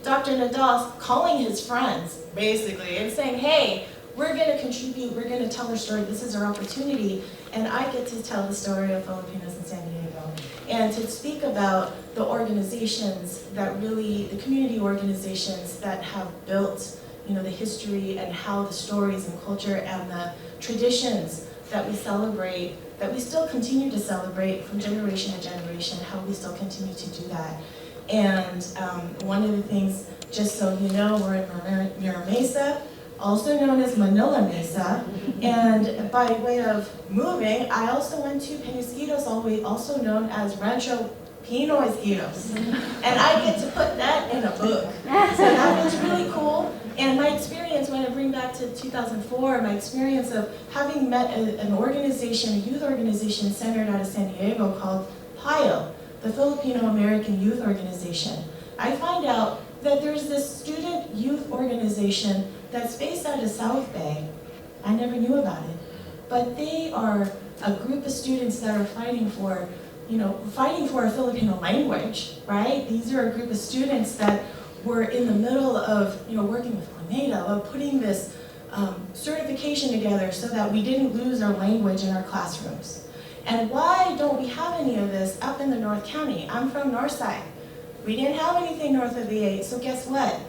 Dr. Nadal calling his friends, basically, and saying, hey, we're going to contribute, we're going to tell our story, this is our opportunity, and I get to tell the story of Filipinos in San Diego, and to speak about the organizations that really, the community organizations that have built, the history and how the stories and culture and the traditions that we celebrate, that we still continue to celebrate from generation to generation, how we still continue to do that. And one of the things, just so you know, we're in Mira Mesa, also known as Manila Mesa, and by way of moving, I also went to Penasquitos, also known as Rancho Pinoyesquitos, and I get to put that in a book. So that was really cool. And my experience, when I bring back to 2004, my experience of having met an organization, a youth organization centered out of San Diego called PIO, the Filipino American Youth Organization. I find out that there's this student youth organization that's based out of South Bay. I never knew about it. But they are a group of students that are fighting for a Filipino language, right? These are a group of students that were in the middle of, working with Grenada, of putting this certification together so that we didn't lose our language in our classrooms. And why don't we have any of this up in the North County? I'm from Northside. We didn't have anything north of the 8, so guess what?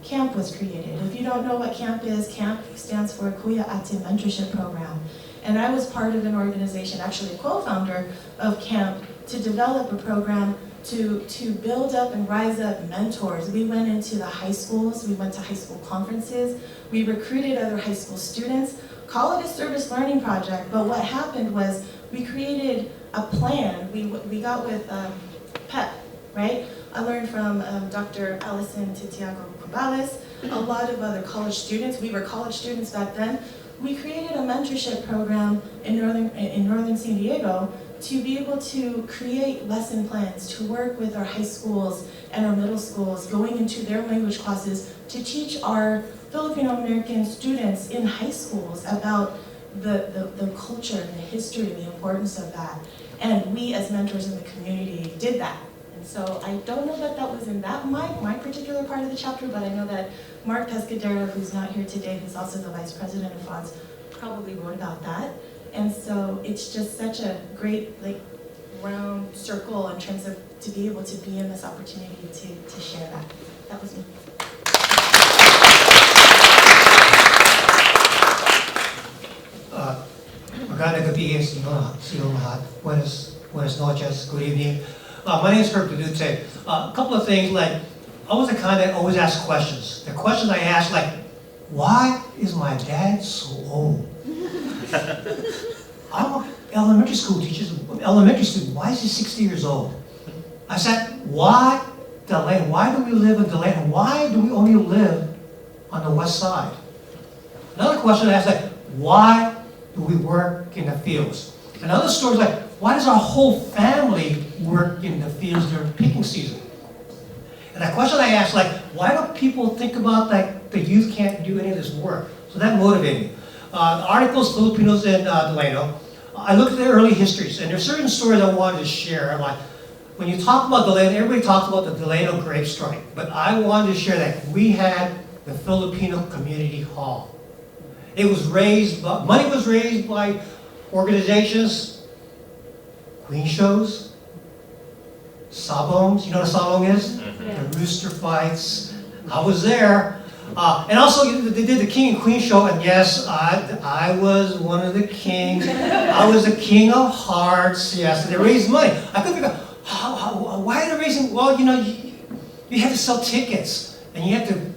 CAMP was created. If you don't know what CAMP is, CAMP stands for Kuya Ate Mentorship Program. And I was part of an organization, actually a co-founder of CAMP, to develop a program to build up and rise up mentors. We went into the high schools, we went to high school conferences, we recruited other high school students, call it a service learning project, but what happened was we created a plan. We got with PEP, right? I learned from Dr. Allison Titiago Cabales, a lot of other college students. We were college students back then. We created a mentorship program in northern San Diego to be able to create lesson plans, to work with our high schools and our middle schools, going into their language classes to teach our Filipino American students in high schools about the culture and the history and the importance of that. And we as mentors in the community did that. And so I don't know that that was in my particular part of the chapter, but I know that Mark Pescadero, who's not here today, who's also the vice president of Fonts, probably wrote about that. And so it's just such a great round circle in terms of to be able to be in this opportunity to share that. That was me. Magandang gabi silang lahat. Buenas noches, good evening. My name is Kirk Dudute. A couple of things, I was the kind that always asked questions. The questions I asked, why is my dad so old? I'm an elementary school teacher, elementary student. Why is he 60 years old? I said, why Deland? Why do we live in Deland? Why do we only live on the west side? Another question I asked, why do we work in the fields? Another story is why does our whole family work in the fields during picking season? And the question I asked, like, why don't people think about like the youth can't do any of this work? So that motivated me. Articles, Filipinos in Delano. I looked at the early histories, and there's certain stories I wanted to share. Like, when you talk about Delano, everybody talks about the Delano grape strike, but I wanted to share that we had the Filipino Community Hall. It was raised, money was raised by organizations, queen shows, sabongs, you know what a sabong is? The rooster fights. I was there. And also, they did the King and Queen show, and yes, I was one of the kings. I was the king of hearts, yes, and they raised money. I couldn't figure out, why are they raising, well, you know, you had to sell tickets, and you had to,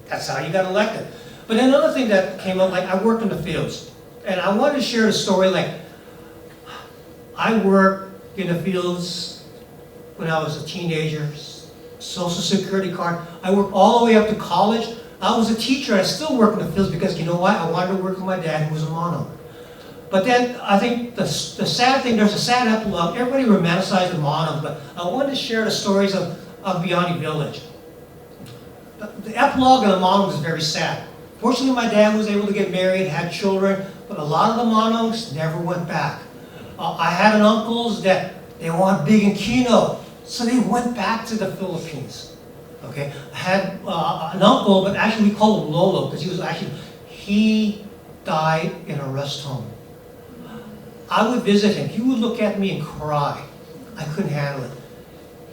that's how you got elected. But then another thing that came up, like, I worked in the fields, and I wanted to share a story, like, I worked in the fields when I was a teenager, Social Security card. I worked all the way up to college. I was a teacher. I still work in the fields because, you know what? I wanted to work with my dad, who was a mono. But then I think the sad thing, there's a sad epilogue. Everybody romanticized the mono, but I wanted to share the stories of Beyond Village. The epilogue of the mono is very sad. Fortunately, my dad was able to get married, had children, but a lot of the monos never went back. I had uncles that they wanted big in Kino, so they went back to the Philippines. Okay, I had an uncle, but actually we call him Lolo because he died in a rest home. I would visit him. He would look at me and cry. I couldn't handle it.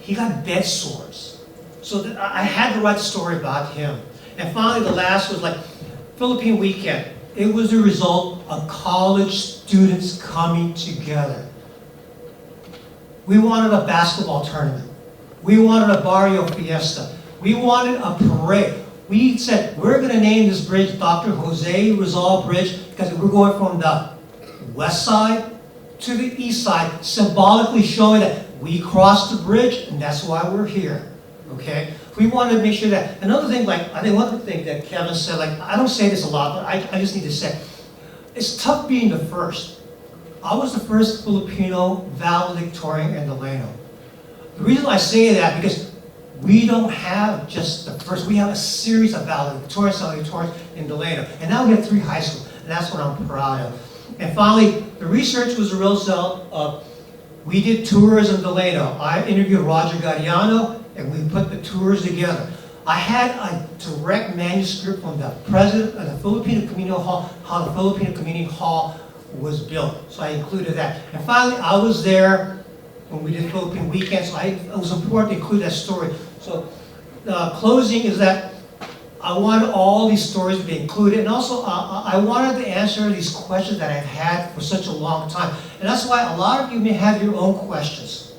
He got bed sores. So I had to write a story about him. And finally, the last was like Philippine Weekend. It was the result of college students coming together. We wanted a basketball tournament. We wanted a barrio fiesta. We wanted a parade. We said, we're going to name this bridge Dr. Jose Rizal Bridge because we're going from the west side to the east side, symbolically showing that we crossed the bridge and that's why we're here. Okay? We wanted to make sure that, another thing, like, I think one thing that Kevin said, like, I don't say this a lot, but I just need to say, it's tough being the first. I was the first Filipino valedictorian in Delano. The reason I say that, because we don't have just the first, we have a series of valedictorians in Delano. And now we have 3 high schools, and that's what I'm proud of. And finally, the research was a real result of, we did tours in Delano. I interviewed Roger Gadiano, and we put the tours together. I had a direct manuscript from the president of the Filipino Community Hall, how the Filipino Community Hall was built. So I included that. And finally, I was there when we did Philippine Weekend, so it was important to include that story. So closing is that I wanted all these stories to be included, and also I wanted to answer these questions that I've had for such a long time. And that's why a lot of you may have your own questions.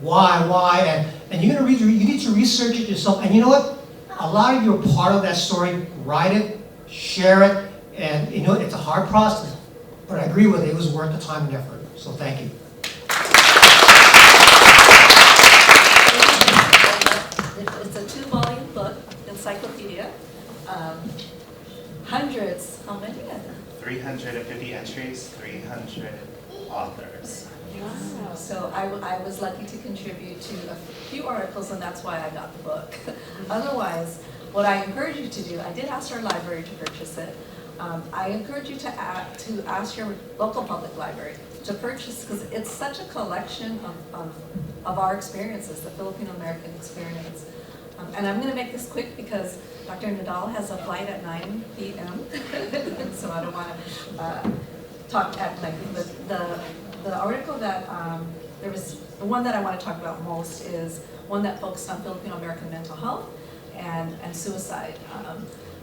Why, and you're gonna you need to research it yourself. And you know what? A lot of you are part of that story. Write it, share it, and you know, it's a hard process, but I agree with it. It was worth the time and effort. So thank you. It's a 2-volume book, encyclopedia. Hundreds, how many? 350 entries, 300 authors. Wow. So I was lucky to contribute to a few articles, and that's why I got the book. Otherwise, what I encourage you to do, I did ask our library to purchase it. I encourage you to ask your local public library to purchase, because it's such a collection of our experiences, the Filipino American experience. And I'm going to make this quick because Dr. Nadal has a flight at 9 p.m. so I don't want to talk at length. But the article that the one that I want to talk about most is one that focused on Filipino American mental health and suicide.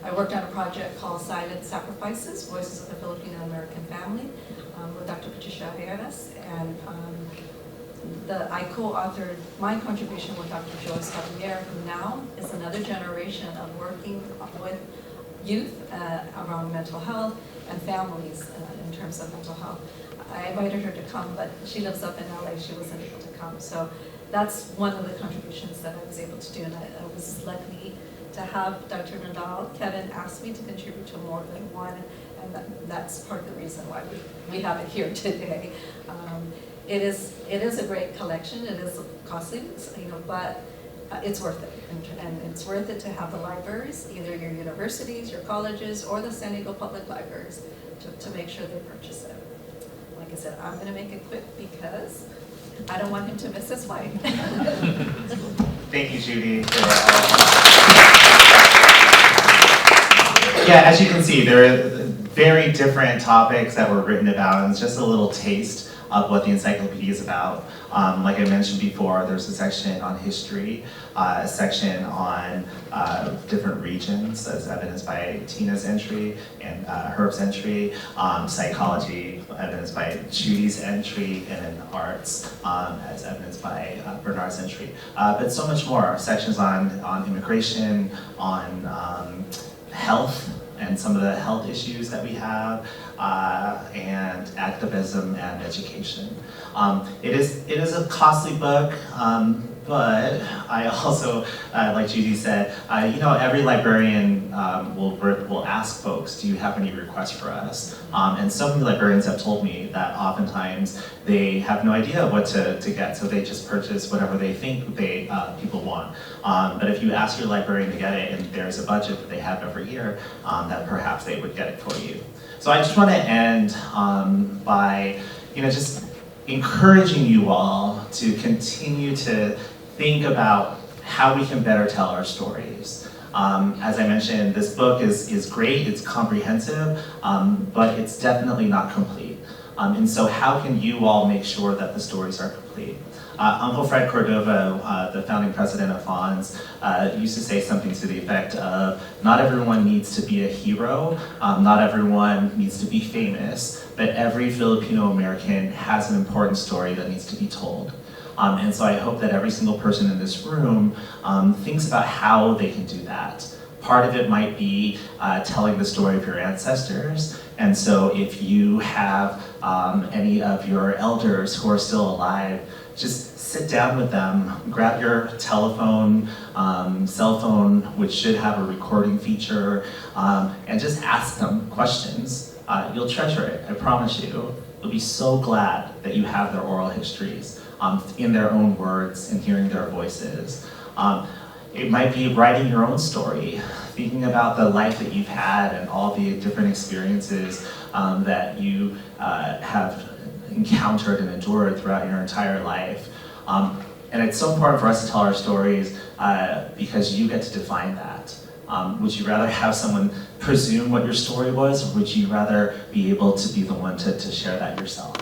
I worked on a project called Silent Sacrifices, Voices of the Filipino American Family, with Dr. Patricia Reyes, and I co-authored my contribution with Dr. Joyce Javier, who now is another generation of working with youth around mental health and families in terms of mental health. I invited her to come, but she lives up in LA, she wasn't able to come. So that's one of the contributions that I was able to do, and I was lucky to have Dr. Nadal. Kevin asked me to contribute to more than one, and that's part of the reason why we have it here today. It is a great collection. It is costly, but it's worth it. And it's worth it to have the libraries, either your universities, your colleges, or the San Diego Public Libraries, to make sure they purchase it. Like I said, I'm going to make it quick because I don't want him to miss his flight. Thank you, Judy. Yeah, as you can see, there are very different topics that were written about, and it's just a little taste of what the encyclopedia is about. Like I mentioned before, there's a section on history, a section on different regions, as evidenced by Tina's entry and Herb's entry, psychology, evidenced by Judy's entry, and then arts, as evidenced by Bernard's entry. But so much more, sections on immigration, on health, and some of the health issues that we have, and activism and education. It is a costly book, but I also, like Judy said, every librarian will ask folks, do you have any requests for us? And so many librarians have told me that oftentimes they have no idea what to get, so they just purchase whatever they think people want. But if you ask your librarian to get it and there's a budget that they have every year, that perhaps they would get it for you. So I just want to end by just encouraging you all to continue to think about how we can better tell our stories. As I mentioned, this book is great, it's comprehensive, but it's definitely not complete. And so how can you all make sure that the stories are complete? Uncle Fred Cordova, the founding president of FONS, used to say something to the effect of, not everyone needs to be a hero, not everyone needs to be famous, but every Filipino American has an important story that needs to be told. And so I hope that every single person in this room thinks about how they can do that. Part of it might be telling the story of your ancestors. And so if you have any of your elders who are still alive, just sit down with them, grab your telephone, cell phone, which should have a recording feature, and just ask them questions. You'll treasure it, I promise you. You'll be so glad that you have their oral histories in their own words and hearing their voices. It might be writing your own story, thinking about the life that you've had and all the different experiences that you have encountered and endured throughout your entire life. And it's so important for us to tell our stories because you get to define that. Would you rather have someone presume what your story was, or would you rather be able to be the one to share that yourself?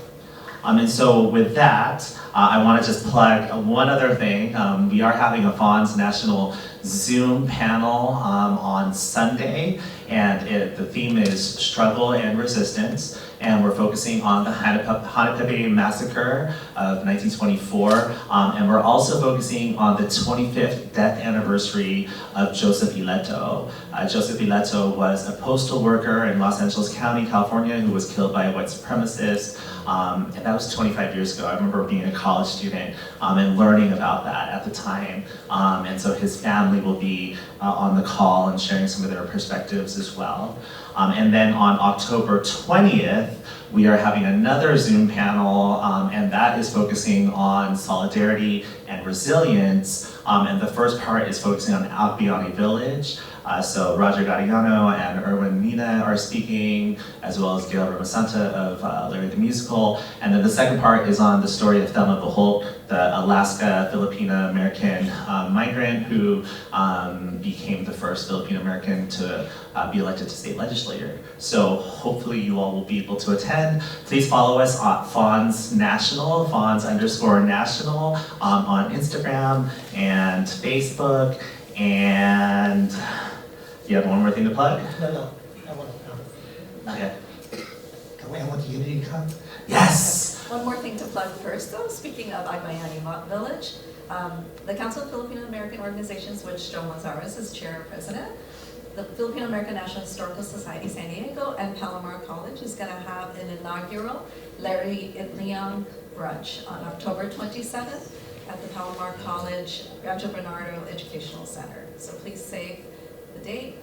And so with that, I want to just plug one other thing. We are having a FONS National Zoom panel on Sunday, and the theme is Struggle and Resistance, and we're focusing on the Hanapepe Massacre of 1924, and we're also focusing on the 25th death anniversary of Joseph Ileto. Joseph Ileto was a postal worker in Los Angeles County, California, who was killed by a white supremacist. And that was 25 years ago. I remember being a college student and learning about that at the time. And so his family will be on the call and sharing some of their perspectives as well. And then on October 20th, we are having another Zoom panel, and that is focusing on solidarity and resilience. And the first part is focusing on Albiani Village. So Roger Gariano and Erwin Mina are speaking, as well as Gail Ramasanta of Larry the Musical. And then the second part is on the story of Thelma Beholt, the Alaska Filipino-American migrant who became the first Filipino-American to be elected to state legislature. So hopefully you all will be able to attend. Please follow us on FONS National, FONS_National on Instagram and Facebook. And you have one more thing to plug? No, I want to. Okay. I want the Unity to come. Yes! One more thing to plug first, though. Speaking of Agbayani Village, the Council of Filipino American Organizations, which Joe Mazares is chair-president, the Filipino American National Historical Society San Diego and Palomar College is going to have an inaugural Larry Itliang brunch on October 27th at the Palomar College Rancho Bernardo Educational Center. So please save the date.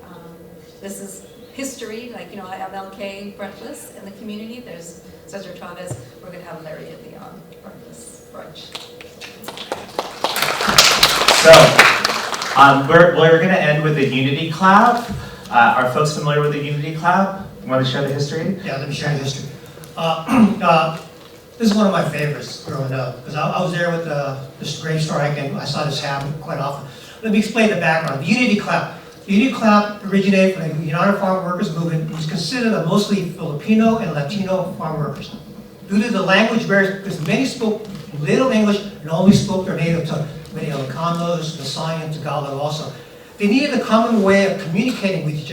This is history, like, I have LK breakfast in the community. There's Cesar Chavez. We're going to have Larry Itliang breakfast brunch. So, We're going to end with the unity clap. Are folks familiar with the unity clap? Want to share the history? Yeah, let me share the history. This is one of my favorites growing up, because I was there with this great strike, and I saw this happen quite often. Let me explain the background. The unity clap. The unity clap originated from the United Farm Workers Movement. It was considered of mostly Filipino and Latino farm workers. Due to the language barriers, because many spoke little English and only spoke their native tongue. Many Ilocanos, Visayan, Tagalog also. They needed a common way of communicating with each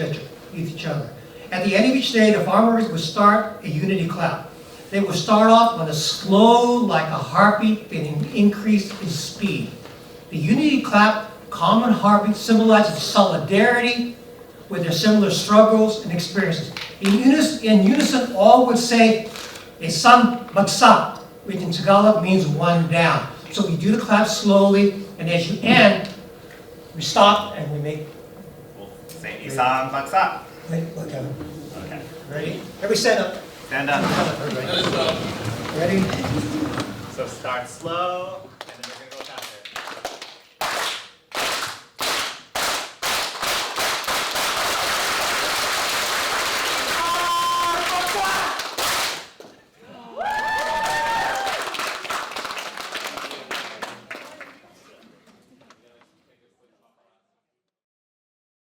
other. At the end of each day, the farmers would start a unity clap. They would start off on a slow, like a heartbeat, then increase in speed. The unity clap, common heartbeat, symbolizes solidarity with their similar struggles and experiences. In unison, all would say, "Isang bagsak," which in Tagalog means one down. So we do the clap slowly, and as you end, we stop and we make. We'll say isang bagsak. Wait, look at it. Okay. Ready? Everybody stand up. Stand up. Ready? So start slow.